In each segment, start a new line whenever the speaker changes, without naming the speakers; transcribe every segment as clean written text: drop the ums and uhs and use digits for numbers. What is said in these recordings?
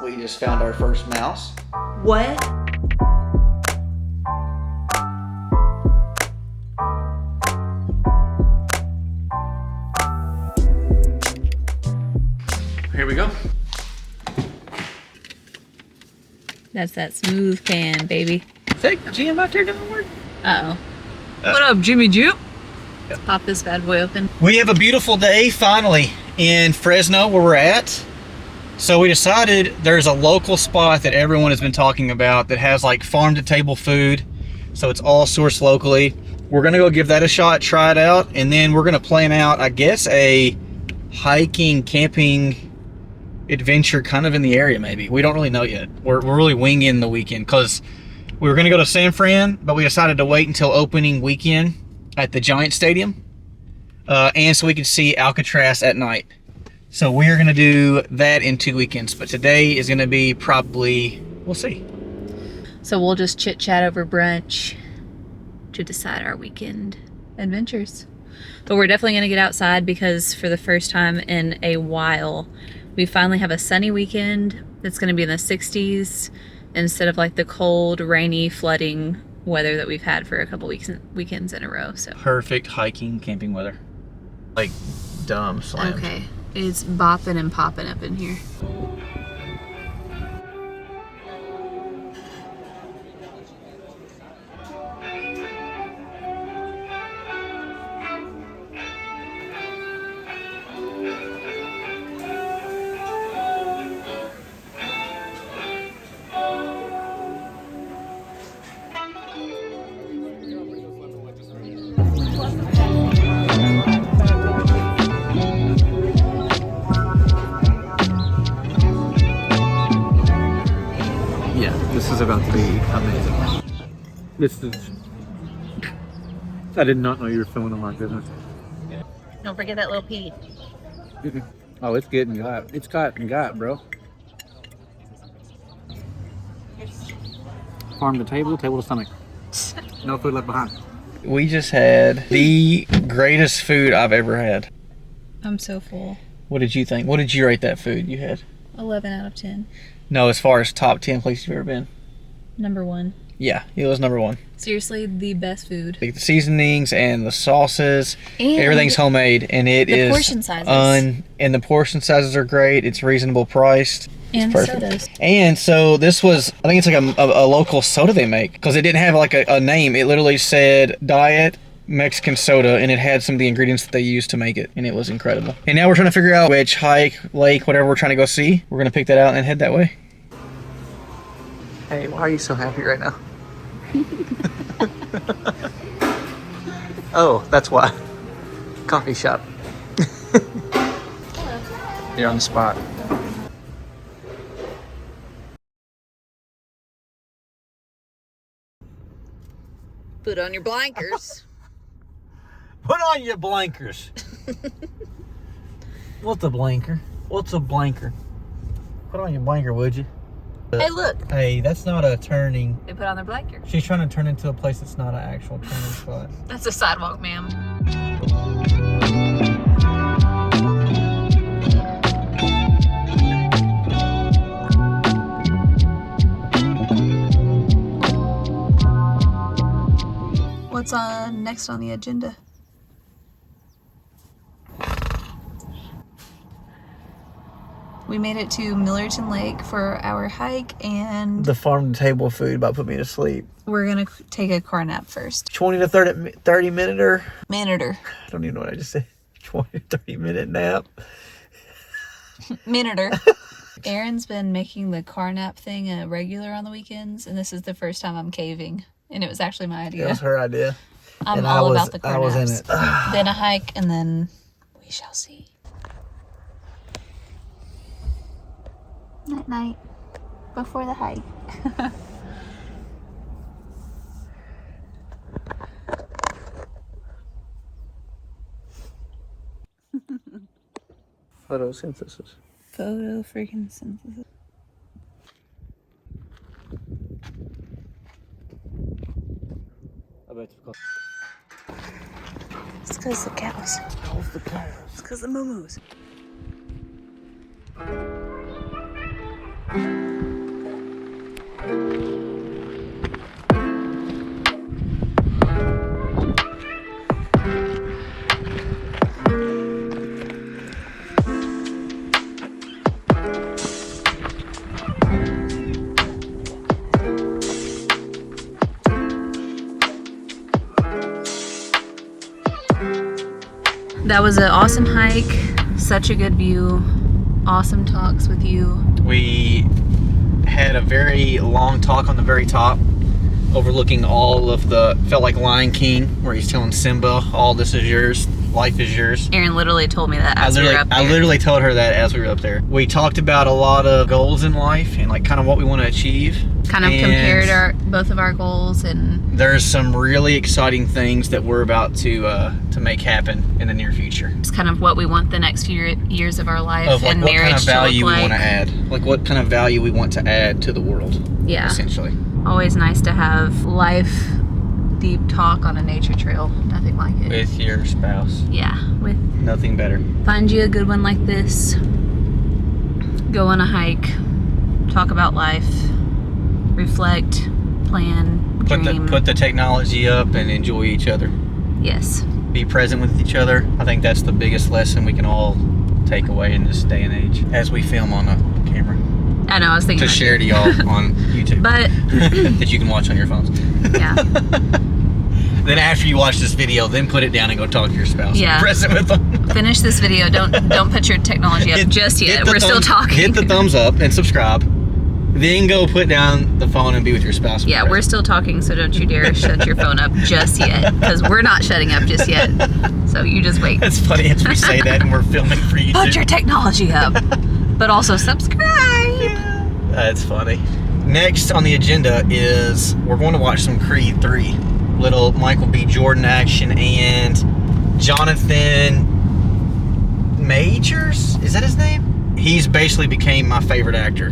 We just found our first mouse.
What?
Here we go.
That's that smooth pan, baby.
Is that Jim out there doing work?
Uh-oh. What up, Jimmy Jupe? Let's pop this bad boy open.
We have a beautiful day finally in Fresno where we're at. So we decided there's a local spot that everyone has been talking about that has like farm to table food. So it's all sourced locally. We're gonna go give that a shot, try it out, and then we're gonna plan out, I guess, a hiking, camping adventure kind of in the area maybe. We don't really know yet. We're really winging the weekend because we were gonna go to San Fran, but we decided to wait until opening weekend at the Giant Stadium. And so we could see Alcatraz at night. So we're gonna do that in 2 weekends, but today is gonna be probably, we'll see.
So we'll just chit chat over brunch to decide our weekend adventures. But we're definitely gonna get outside because for the first time in a while, we finally have a sunny weekend that's gonna be in the 60s instead of like the cold, rainy, flooding weather that we've had for a couple weekends in a row. So
Perfect hiking, camping weather. Like dumb slammed.
okay, it's bopping and popping up in here.
This is about to be amazing. This is... I did not know you were filming on my business.
Don't forget that little pea.
Oh, it's getting got. It's got and got, bro. Farm to table, table to stomach. No food left behind.
We just had the greatest food I've ever had.
I'm so full.
What did you think? What did you rate that food you had?
11 out of 10.
No, as far as top 10 places you've ever been.
Number 1.
Yeah, it was number 1.
Seriously, the best food.
Like the seasonings and the sauces,
And
everything's homemade, and it is
the portion sizes.
and the portion sizes are great. It's reasonable priced.
And
It's perfect.
sodas.
And so this was, I think it's like a local soda they make because it didn't have like a name. It literally said Diet Mexican Soda, and it had some of the ingredients that they used to make it, and it was incredible. And now we're trying to figure out which hike, lake, whatever we're trying to go see. We're gonna pick that out and head that way. Hey, why are you so happy right now? Oh, that's why. Coffee shop. You're on the spot.
Put on your blinkers.
Put on your blinkers. What's a blinker? What's a blinker? Put on your blinker, would you?
Hey, look.
Hey, that's not a turning.
They put on their blinkers.
She's trying to turn into a place that's not an actual turning spot.
That's a sidewalk, ma'am. What's next on the agenda? We made it to Millerton Lake for our hike, and
The farm to table food about put me to sleep.
we're gonna take a car nap first.
20 to 30 minute or
Minuter.
I don't even know what I just said. 20 to 30 minute nap.
Minuter. Erin's been making the car nap thing a regular on the weekends, and this is the first time I'm caving. And it was actually my
That
idea.
was her idea.
I'm
and
all about the car
I was in
naps.
it.
Then a hike, and then we shall see. Night night. Before the hike.
Photosynthesis.
Photo freaking synthesis.
I bet it's because
It's because the cows. It's because the moo-moos. That was an awesome hike, such a good view, awesome talks with you.
We had a very long talk on the very top, overlooking all of the, felt like Lion King, where he's telling Simba, all this is yours, life is yours.
Aaron literally told me that as we were up there.
I literally told her that as we were up there. We talked about a lot of goals in life and like kind of what we want to achieve.
Kind of compared both of our goals, and
there's some really exciting things that we're about to make happen in the near future.
it's kind of what we want the next few years of our life
Of like
and
what
marriage
kind of value
to look
we
like.
want to add. Like what kind of value we want to add to the world.
Yeah.
Essentially.
Always nice to have life deep talk on a nature trail. Nothing like it.
With your spouse.
Yeah, with
Nothing better.
find you a good one like this. Go on a hike. Talk about life. Reflect. Plan. Dream.
Put the technology up and enjoy each other.
Yes.
Be present with each other. I think that's the biggest lesson we can all take away in this day and age as we film on a camera.
I know, I was thinking
To
that
share
too.
to y'all on YouTube.
But
that you can watch on your phones.
yeah.
Then after you watch this video, then put it down and go talk to your spouse.
Yeah.
Be present with them.
Finish this video. Don't put your technology up just yet. We're still talking.
Hit the thumbs up and subscribe. Then go put down the phone and be with your spouse.
Yeah, we're still talking, so don't you dare shut your phone up just yet, because we're not shutting up just yet. So you just wait.
It's funny as we say that and we're filming for YouTube.
Put your technology up, but also subscribe.
That's funny. Next on the agenda is we're going to watch some Creed 3. Little Michael B. Jordan action and Jonathan Majors? Is that his name? He's basically became my favorite actor.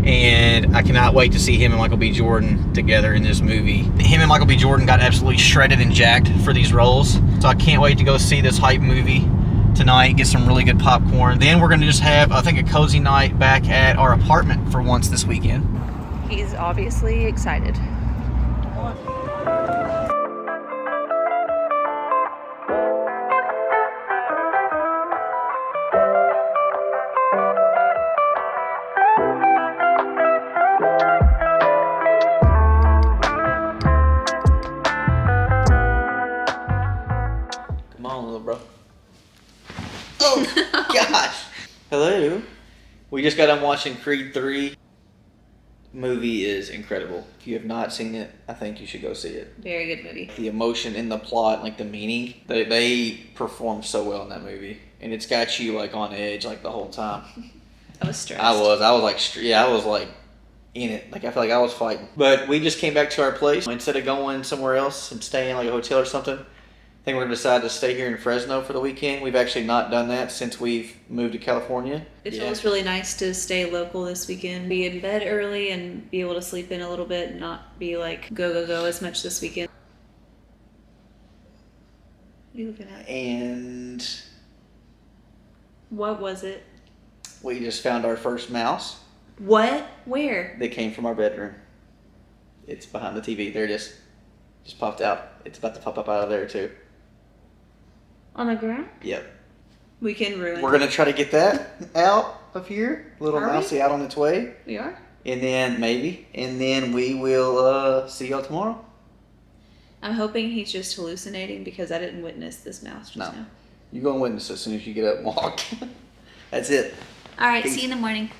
And I cannot wait to see him and Michael B. Jordan together in this movie. Him and Michael B. Jordan got absolutely shredded and jacked for these roles. So I can't wait to go see this hype movie tonight, get some really good popcorn. Then we're going to just have, I think, a cozy night back at our apartment for once this weekend.
He's obviously excited.
Come on, little bro. Oh, gosh. Hello. We just got done watching Creed 3. Movie is incredible. If you have not seen it, I think you should go see it.
Very good movie.
The emotion in the plot, like the meaning, they performed so well in that movie. And it's got you like on edge like the whole time.
I was stressed.
I was like in it. Like I feel like I was fighting. But we just came back to our place. Instead of going somewhere else and staying in like a hotel or something, I think we're going to decide to stay here in Fresno for the weekend. We've actually not done that since we've moved to California.
It feels really nice to stay local this weekend, be in bed early and be able to sleep in a little bit and not be like go as much this weekend. What are you looking at?
And
What was it?
we just found our first mouse
What? Where?
that came from our bedroom. It's behind the TV. There it is. Just popped out. It's about to pop up out of there too.
On the ground?
Yep.
We can ruin
We're going to try to get that out of here. Little
Are we?
mousey out on its way.
We are?
And then we will see y'all tomorrow.
I'm hoping he's just hallucinating because I didn't witness this mouse just
No.
now.
You're going to witness as soon as you get up and walk. That's it.
All right,
Peace.
see you in the morning.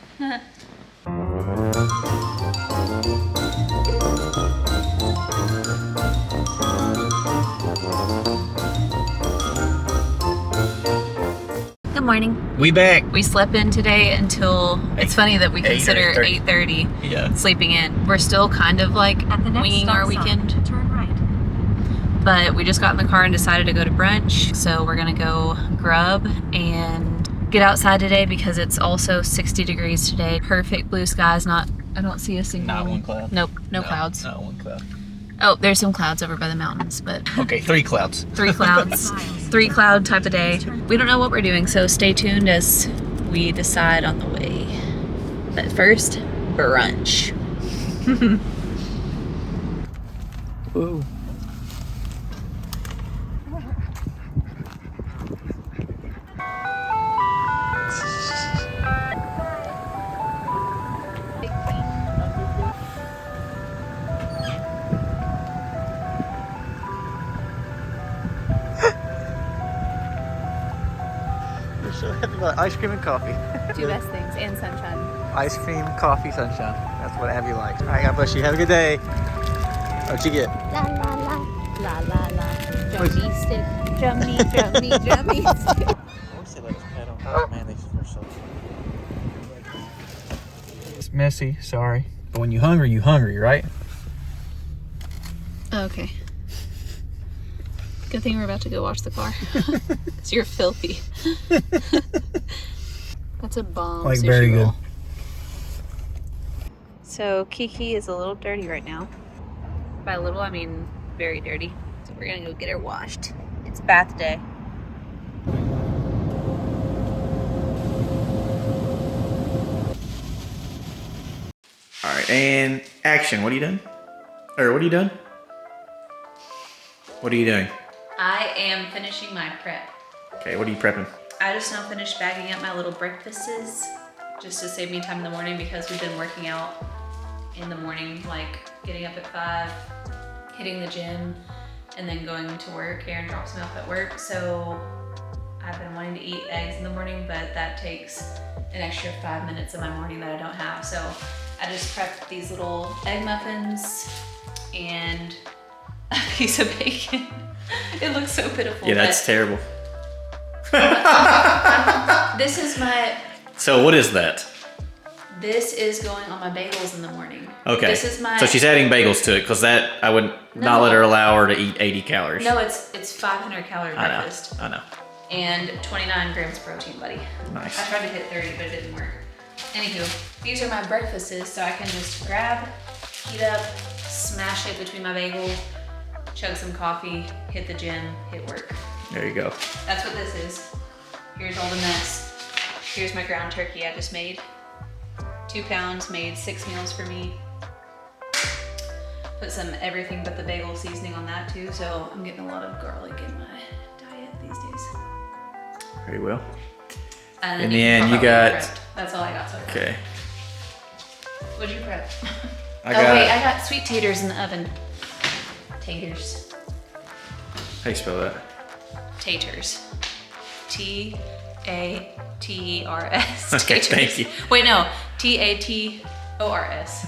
Good morning.
We back.
We slept in today until, it's funny that we consider
8:30.
8:30
Yeah.
sleeping in. We're still kind of like winging our weekend.
Turn right.
But we just got in the car and decided to go to brunch. So we're gonna go grub and get outside today because it's also 60 degrees today. Perfect blue skies. I don't see a single.
Not one cloud.
Nope, no clouds.
Not one cloud.
Oh, there's some clouds over by the mountains, but
Okay, 3 clouds.
3 clouds. 3 cloud type of day. We don't know what we're doing, so stay tuned as we decide on the way But first, brunch.
Whoa. You're so happy about ice cream and coffee.
Two best things, and sunshine.
Ice cream, coffee, sunshine. That's what Abby likes. All right, God bless you. Have a good day. What'd you get?
La la la, la la la. Drummy stick, drummy, drummy, drummy stick.
I wish they let us pet them. Oh man, they're so. It's messy, sorry. But when you're hungry, right?
Okay. Good thing we're about to go wash the car. Because you're filthy. That's a bomb.
Like
sushi
very
roll.
good.
So Kiki is a little dirty right now. By little, I mean very dirty. So we're gonna go get her washed. It's bath day.
All right, and action. What are you doing? Or what are you doing? What are you doing?
I am finishing my prep.
Okay, what are you prepping?
I just now finished bagging up my little breakfasts just to save me time in the morning because we've been working out in the morning, like getting up at 5, hitting the gym, and then going to work. Aaron drops me off at work, so I've been wanting to eat eggs in the morning, but that takes an extra 5 minutes of my morning that I don't have. So I just prepped these little egg muffins and a piece of bacon. It looks so pitiful.
Yeah, that's terrible.
This is my...
So what is that?
This is going on my bagels in the morning.
Okay.
This is my...
So she's adding bagels to it because that I would not let her allow her to eat 80 calories.
No, it's 500 calorie breakfast.
I know.
And 29 grams protein, buddy.
Nice.
I tried to hit 30, but it didn't work. Anywho, these are my breakfasts, so I can just grab, heat up, smash it between my bagel, chug some coffee, hit the gym, hit work.
There you go.
That's what this is. Here's all the mess. Here's my ground turkey I just made. 2 pounds, made 6 meals for me. Put some everything but the bagel seasoning on that too, so I'm getting a lot of garlic in my diet these days.
Very well.
And
then you got...
prepped. That's all I got so far.
Okay.
What'd you prep?
I
I got sweet taters in the oven. Taters.
How do you spell that?
Taters. Taters.
Okay, thank you.
Wait, no. Tators.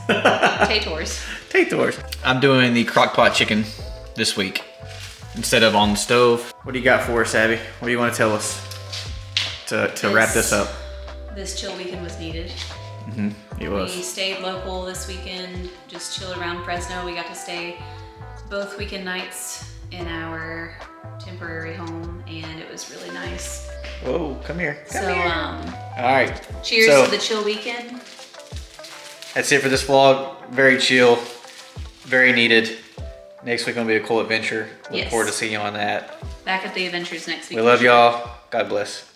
Tators.
Tators. I'm doing the crock pot chicken this week instead of on the stove. What do you got for us, Abby? What do you want to tell us to wrap this up?
This chill weekend was needed.
It was.
We stayed local this weekend, just chilled around Fresno. We got to stay both weekend nights in our temporary home, and it was really nice.
Whoa, come here. Come
So,
here. All right.
Cheers
So,
to the chill weekend.
that's it for this vlog. Very chill, very needed. Next week gonna be a cool adventure. Look
Yes.
forward to seeing you on that.
Back at the adventures next week.
We love y'all. God bless.